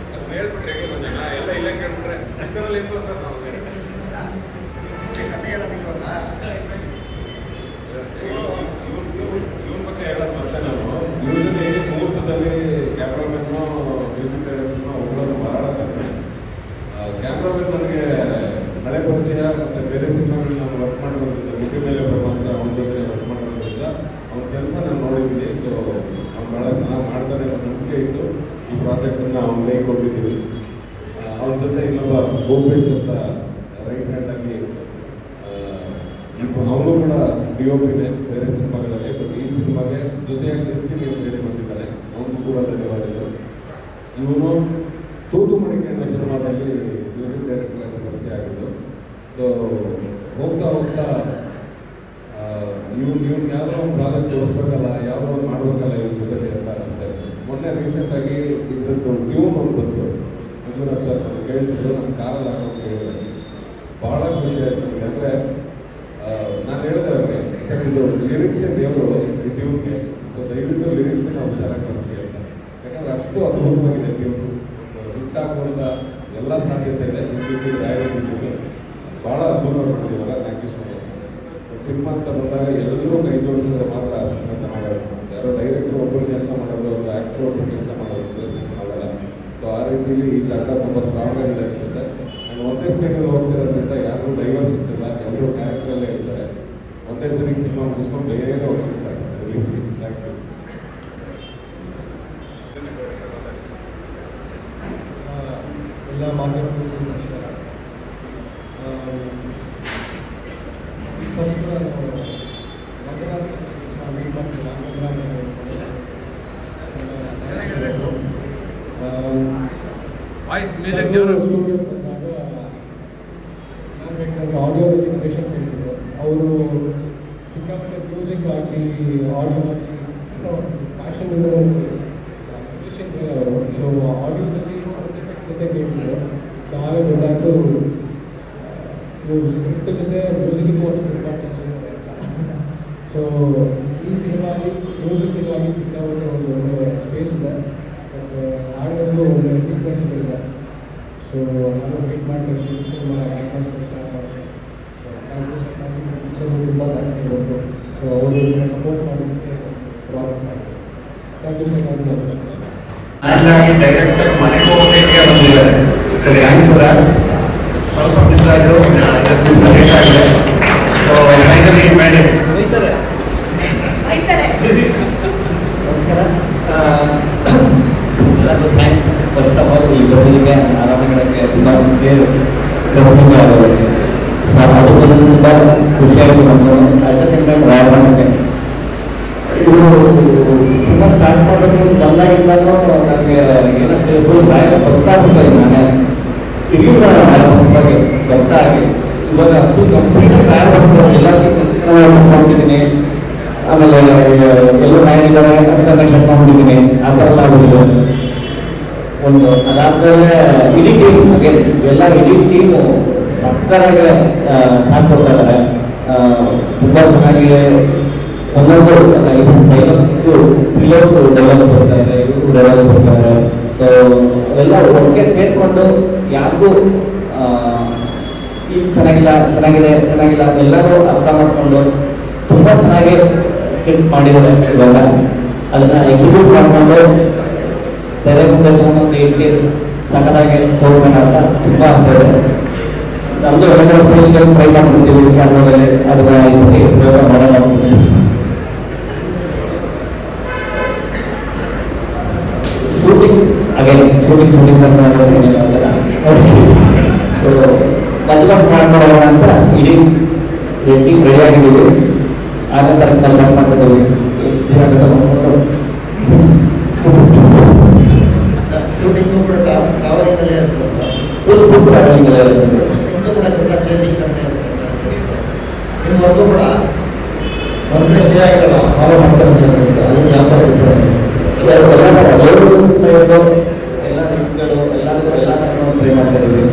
ಅದನ್ನ ಹೇಳ್ಬಿಟ್ರೆ ಹೇಗೆ ಒಂದು ಜನ ಎಲ್ಲ ಇಲ್ಲ ಕೇಳ್ಬಿಟ್ರೆ ಪಿಕ್ಚರಲ್ಲಿ ಏನು ತೋರ್ಸೋದು ನಾವು ಬೇರೆ ಕತೆ ಹೇಳೋದಿಲ್ವಲ್ಲ. ಇವನ್ ಬಗ್ಗೆ ಹೇಳೋದು ಮತ್ತೆ ನಾನು ಯೂಶಲಿ ಮುಹೂರ್ತದಲ್ಲಿ ಕ್ಯಾಮ್ರಾಮನ್ನು ಮ್ಯೂಸಿಕ್ ಡೈರೆಕ್ಟರ್ನ ಹೋಗೋದು ಬಹಳ ಕಡಿಮೆ. ಕ್ಯಾಮ್ರಾಮನ್ ನನಗೆ ಹಳೆ ಪರಿಚಯ ಮತ್ತು ಬೇರೆ ಸಿನಿಮಾಗಳು ನಾನು ವರ್ಕ್ ಮಾಡಿರೋದ್ರಿಂದ ಮುಖ್ಯ ಮೇಲೆ ಬ್ರಹ್ಮಾಸ್ತ್ರ ಅವನ ಜೊತೆ ವರ್ಕ್ ಮಾಡಿರೋದ್ರಿಂದ ಅವನ ಕೆಲಸ ನಾನು ನೋಡಿದ್ದೀನಿ. ಸೊ ಅವ್ನು ಭಾಳ ಚೆನ್ನಾಗಿ ಮಾಡ್ತಾನೆ ಅನ್ನೋ ನಂಬಿಕೆ ಇಟ್ಟು ಈ ಪ್ರಾಜೆಕ್ಟನ್ನು ಅವ್ನ ಕೈ ಕೊಟ್ಟಿದ್ದೀವಿ. ಅವನ ಜೊತೆ ಇನ್ನೊಬ್ಬ ಗೋಪೇಶ್ ಅಂತ ರೈಟ್ ಹ್ಯಾಂಡಾಗಿ ಅವನು ಕೂಡ DOPನೇ ಬೇರೆ ಸಿನಿಮಾಗಳಲ್ಲಿ, ಬಟ್ ಈ ಸಿನಿಮಾಗೆ ಜೊತೆಯಾಗಿ ನಿಂತೀನಿ ಅಂತ ಹೇಳಿ ಬಂದಿದ್ದಾರೆ. ಅವನು ಕೂಡ ಧನ್ಯವಾದಗಳು. ಇವನು ತೂತು ಮಡಿಕೆ ಅನ್ನೋ ಸಿನಿಮಾದಲ್ಲಿ ಮ್ಯೂಸಿಕ್ ಡೈರೆಕ್ಟರ್ ಆಗಿ ಪರಿಚಯ ಆಗಿದ್ದು. ಸೊ ಹೋಗ್ತಾ ಇವ್ನು ಯಾವುದೋ ಒಂದು ಪ್ರಾಜೆಕ್ಟ್ ತೋರಿಸ್ಬೇಕಲ್ಲ, ಯಾವುದೋ ಒಂದು ಮಾಡಬೇಕಲ್ಲ ಇವ್ನ ಜೊತೆ ಅಂತ ಅನಿಸ್ತಾ ಇತ್ತು. ಮೊನ್ನೆ ರೀಸೆಂಟಾಗಿ ಇದ್ರದ್ದು ಟ್ಯೂನ್ ಒಂದು ಬಂತು, ಮಂಜುನಾಥ್ ಸರ್ ನನಗೆ ಕೇಳಿಸಿದ್ರು, ನನ್ನ ಕಾರಲ್ಲಿ ಹಾಕೋದು ಕೇಳಿದೆ. ಭಾಳ ಖುಷಿ ಆಯಿತು ನನಗೆ. ಅಂದರೆ ನಾನು ಹೇಳಿದೆ ಅವ್ರಿಗೆ, ಸರ್ ಇದು ಲಿರಿಕ್ಸೇ ದೇವರು ಈ ಟ್ಯೂನ್ಗೆ, ಸೊ ದಯವಿಟ್ಟು ಲಿರಿಕ್ಸನ್ನ ಹುಷಾರಾಗಿ ಕಳಿಸಿ ಅಂತ. ಯಾಕಂದರೆ ಅಷ್ಟು ಅದ್ಭುತವಾಗಿದೆ ಟ್ಯೂನು. ಹಿಟ್ ಹಾಕುವಂಥ ಎಲ್ಲ ಸಾಧ್ಯತೆ ಇದೆ. ಇಂದಿದ್ದು ರಾಯಲಿದ್ದು ಭಾಳ ಅದ್ಭುತವಾಗಿ ಮಾಡಿದ್ದೀವಲ್ಲ. Thank you so much. Cinema ಅಂತ ಬಂದಾಗ ಎಲ್ಲರೂ ಕೈ ಜೋಡಿಸಿದ್ರೆ ಮಾತ್ರ ಆ ಸಿನಿಮಾ ಚೆನ್ನಾಗಾಗುತ್ತೆ. ಯಾರೋ ಡೈರೆಕ್ಟರ್ ಒಬ್ಬರು ಕೆಲಸ ಮಾಡೋದು ಅಥವಾ ಆ್ಯಕ್ಟರ್ ಒಬ್ಬರು ಕೆಲಸ ಮಾಡೋದು ಸಿನಿಮಾ ಆಗಲ್ಲ. ಸೊ ಆ ರೀತಿಯಲ್ಲಿ ಈ ತಂಡ ತುಂಬ ಸ್ಟ್ರಾಂಗ್ ಆಗಿದೆ ಅನಿಸುತ್ತೆ. ಆ್ಯಂಡ್ ಒಂದೇ ಸ್ಕ್ರೀನಲ್ಲಿ ಹೋಗ್ತಿರೋದ್ರಿಂದ ಯಾರೂ ಡೈವರ್ಷನ್ಸ್ ಇಲ್ಲ, ಎಲ್ಲರೂ ಕ್ಯಾರೆಕ್ಟರಲ್ಲೇ ಇರ್ತಾರೆ. ಒಂದೇ ಸರಿ ಸಿನಿಮಾ ಮುಗಿಸ್ಕೊಂಡು ಬೇಗ ಹೋಗಿ ಸಾಕು ರಿಲೀಸ್ಗೆ. Thank you. ಎಲ್ಲ ಮಾಧ್ಯಮಗಳಿಗೂ ನಮಸ್ಕಾರ. ಫಸ್ಟ್ ನಾನು ಮಂಜುನಾಥ್ ಸರ್ ಮೀಟ್ ಮಾಡ್ತಿಲ್ಲ ವಾಯ್ಸ್ ಮ್ಯೂಸಿಕ್ ದೇವರು ಸ್ಟುಡಿಯೋ ಬಂದಾಗ ನಾನು ಬೇಕಾದ್ರೆ ಆಡಿಯೋದಲ್ಲಿ ನರೇಶನ್ ಕೇಳ್ತಿದ್ರು. ಅವರು ಸಿಕ್ಕಾಪಟ್ಟೆ ಮ್ಯೂಸಿಕ್ ಆಗಲಿ ಆಡಿಯೋ ಆಗಲಿ ಪ್ಯಾಷನ್ ಮ್ಯೂಸಿಷಿಯನ್ ಅವರು. ಸೊ ಆಡಿಯೋದಲ್ಲಿ ಸೌಂಡ್ ಎಫೆಕ್ಟ್ ಜೊತೆ ಕೇಳ್ತಿದ್ರು. ಸೊ ಆಗ ಗೊತ್ತಾಯ್ತು ಇವರು ಸ್ಕ್ರಿಪ್ಟ್ ಜೊತೆ ಮ್ಯೂಸಿಕ್ಗೂ ಅಷ್ಟು ಇಂಪಾರ್ಟೆಂಟ್ ಇದೆ ಅಂತ. ಸೊ ಈ ಸಿನಿಮಾಲಿ ಮ್ಯೂಸಿಕ್ಗಾಗಿ ಸಿಕ್ಕಾಪಟ್ಟೆ ಒಂದು ಒಳ್ಳೆ ಸ್ಪೇಸ್ ಇದೆ, ಬಟ್ ಹಾಡಿನಲ್ಲೂ ಒಳ್ಳೆ ಸೀಕ್ವೆನ್ಸ್ಗಳಿದೆ. ಸೊ ನಾನು ವೆಯ್ಟ್ ಮಾಡ್ತೀನಿ ಸಿನಿಮಾ ಆ್ಯಕ್ಟರ್ಸ್ ಸ್ಟಾರ್ಟ್ ಮಾಡೋಕ್ಕೆ. ಸೊ ಪಿಕ್ಚರ್ಗೆ ತುಂಬ ಥ್ಯಾಂಕ್ಸ್ ಹೇಳ್ಬೋದು. ಸೊ ಅವರು ಸಪೋರ್ಟ್ ಮಾಡೋದಕ್ಕೆ ಪ್ರಾಜೆಕ್ಟ್ ಮಾಡ್ತಾರೆ. Thank you so much. ಆಗಿ ಡೈರೆಕ್ಟರ್ ಮನೆಗೆ ಹೋಗಲಿಕ್ಕೆ ಬಂದಿದ್ದಾರೆ. ಸರಿ, ಥ್ಯಾಂಕ್ಸ್ ಫಾರ್ ದ್ಯಾಟ್. ಸ್ವಲ್ಪ ಮಿಸ್ ಆಯಿತು, ಲೇಟ್ ಆಗಿದೆ. So finally made it. ನಮಸ್ಕಾರ. ಎಲ್ಲರಿಗೂ ಥ್ಯಾಂಕ್ಸ್. ಫಸ್ಟ್ ಆಫ್ ಆಲ್ ಈ ಬರೋದಕ್ಕೆ ಆರಾಮಗಳಕ್ಕೆ ತುಂಬ ಕಸ್ಟಮರ್ ಆಗೋದಕ್ಕೆ. ಸೊ ಅದು ಬಂದು ತುಂಬ ಖುಷಿಯಾಯಿತು ನಮಗೆ. ಅಟ್ ದ ಸೇಮ್ ಟೈಮ್ ರಾಯ್ ಮಾಡೋಕ್ಕೆ ಇದು ಸಿನಿಮಾ ಸ್ಟಾರ್ಟ್ ಮಾಡೋದು ಬಂದಾಗಿಂದಲೂ ನನಗೆ ಏನಂತ ರಾಯ ಬರ್ತಾ ಹೋಗ್ತಾರೆ. ನಾನೇ ಇರಲಿಲ್ಲ ರಾಯಭಕ್ತವಾಗಿ ಬರ್ತಾ ಆಗಿ ಇವಾಗ ಫುಲ್ ಕಂಪ್ಲೀಟಾಗಿ ರಾಯ ಬರ್ತಾರೆ. ಎಲ್ಲರಿಗೂ ಸಂಕೊಂಡಿದ್ದೀನಿ. ಆಮೇಲೆ ಎಲ್ಲರೂ ನಾಯಿದ್ದಾರೆ ಅಂತ ಶಟ್ ಮಾಡಿದ್ದೀನಿ. ಆ ಥರ ಎಲ್ಲ ಆಗೋದಿಲ್ಲ ಒಂದು. ಅದಾದಮೇಲೆ ಇಡೀ ಟೀಮ್ ಅಗೇನ್ ಎಲ್ಲ ಇಡೀ ಟೀಮು ಸಕ್ಕರಾಗಿ ಸಾಥ್ ಕೊಡ್ತಾ ಇದ್ದಾರೆ. ತುಂಬ ಚೆನ್ನಾಗಿ ಒಂದೊಂದು ಇವನ್ ಡೈಲಾಗ್ಸ್ ಥ್ರಿಲ್ಲರ್ ಡೈಲಾಗ್ಸ್ ಬರ್ತಾ ಇದೆ, ಇವರು ಡೈಲಾಗ್ಸ್ ಬರ್ತಾ ಇದೆ. ಸೊ ಅವೆಲ್ಲ ಒಟ್ಟಿಗೆ ಸೇರಿಕೊಂಡು ಯಾರಿಗೂ ಈಗ ಚೆನ್ನಾಗಿದೆ ಎಲ್ಲರೂ ಅರ್ಥ ಮಾಡಿಕೊಂಡು ತುಂಬ ಚೆನ್ನಾಗಿ ಸ್ಕ್ರಿಪ್ಟ್ ಮಾಡಿದ್ದಾರೆ. ಇವಾಗ ಅದನ್ನು ಎಕ್ಸಿಕ್ಯೂಟ್ ಮಾಡಿಕೊಂಡು ತೆರೆ ಮುಂದೆ ತೊಗೊಂಡು ಇಟ್ಟು ಸಖತ್ತಾಗಿ ತೋರಿಸೋಣ ಅಂತ ತುಂಬ ಆಸೆ ಇದೆ. ನಮ್ಮದು ಎಲ್ಲ ರಸ್ತೆಯಲ್ಲಿ ಟ್ರೈ ಮಾಡ್ತಿರ್ತೀವಿ ಕ್ಯಾಮ್ರಾದಲ್ಲಿ, ಅದನ್ನ ಈ ಸತಿ ಉಪಯೋಗ ಮಾಡೋಣ ಅಂತಿದ್ದೀವಿ. ಶೂಟಿಂಗ್ ಅಂತ ಸೊ ಮಜಬಾತ್ ಮಾಡ್ಕೊಳ್ಳೋಣ ಅಂತ ಇಡೀ ಟೀಮ್ ರೆಡಿ ಆಗಿದ್ದೀವಿ. ಆರನೇ ತಾರೀಕಿನ ಸ್ಟಾರ್ಟ್ ಮಾಡ್ತಿದ್ದೀವಿ. ಎಷ್ಟು ದಿನ ತಗೊಂಡು ಶೂಟಿಂಗು ಕೂಡ ಟ್ರಾವೆಲಿಂಗಲ್ಲೇ ಇರ್ತದೆ. ಫುಲ್ ಟ್ರಾವೆಲಿಂಗ್ ಎಲ್ಲ ಇರ್ತದೆ. ನಿಮ್ಮದು ಕೂಡ ತುಂಬ ಚೇಂಜಿಂಗ್ ಕಮ್ಮಿ ಇರ್ತದೆ. ನಿಮ್ಮವರೆಗೂ ಕೂಡ ಒಂದು ಕಡೆ ಸ್ಟೇ ಆಗಿರಲ್ಲ, ಫಾಲೋ ಮಾಡ್ತಾರೆ ಅದನ್ನು ಯಾವ ಥರ ಇರ್ತಾರೆ ಎಲ್ಲ ಮಿಕ್ಸ್ಗಳು ಎಲ್ಲ ಟ್ರೈ ಮಾಡ್ತಾ ಇದ್ದೀವಿ.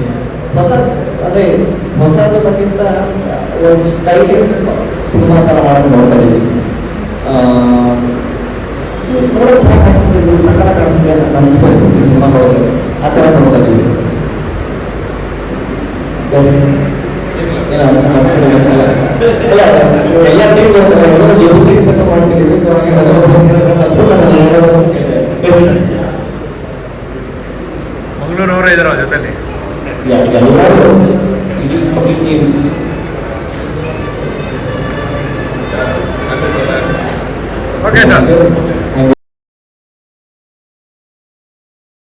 ಹೊಸದಕ್ಕಿಂತ ಒಂದು ಸ್ಟೈಲ್ ಸಿನಿಮಾ ಥರ ಮಾಡೋದು ನೋಡ್ತಾ ಇದ್ದೀವಿ. ನೋಡೋದು ಚೆನ್ನಾಗಿ ಕಾಣಿಸ್ತಿದ್ದೀವಿ, ಸಕ್ಕಲ ಕಾಣಿಸ್ತಿದೆ ಅಂತ ಅನಿಸ್ಬೇಕು ಈ ಸಿನಿಮಾಗಳಿಗೆ, ಆ ಥರ ನೋಡ್ತಾ ಇದ್ದೀವಿ. ಎಲ್ಲ ಟೀಮ್ ಎಲ್ಲರೂ ಜೊತೆ ಸೆಟ್ ಮಾಡ್ತಿದ್ದೀವಿ. ಸೊ ಹಾಗೆ ಮಂಗಳೂರವರೇ ಇದ್ದಾರೆ ಜೊತೆಲಿ. ಎಲ್ಲರೂ ಇಡೀ ಟೀಮ್ ಓಕೆ ಸರ್.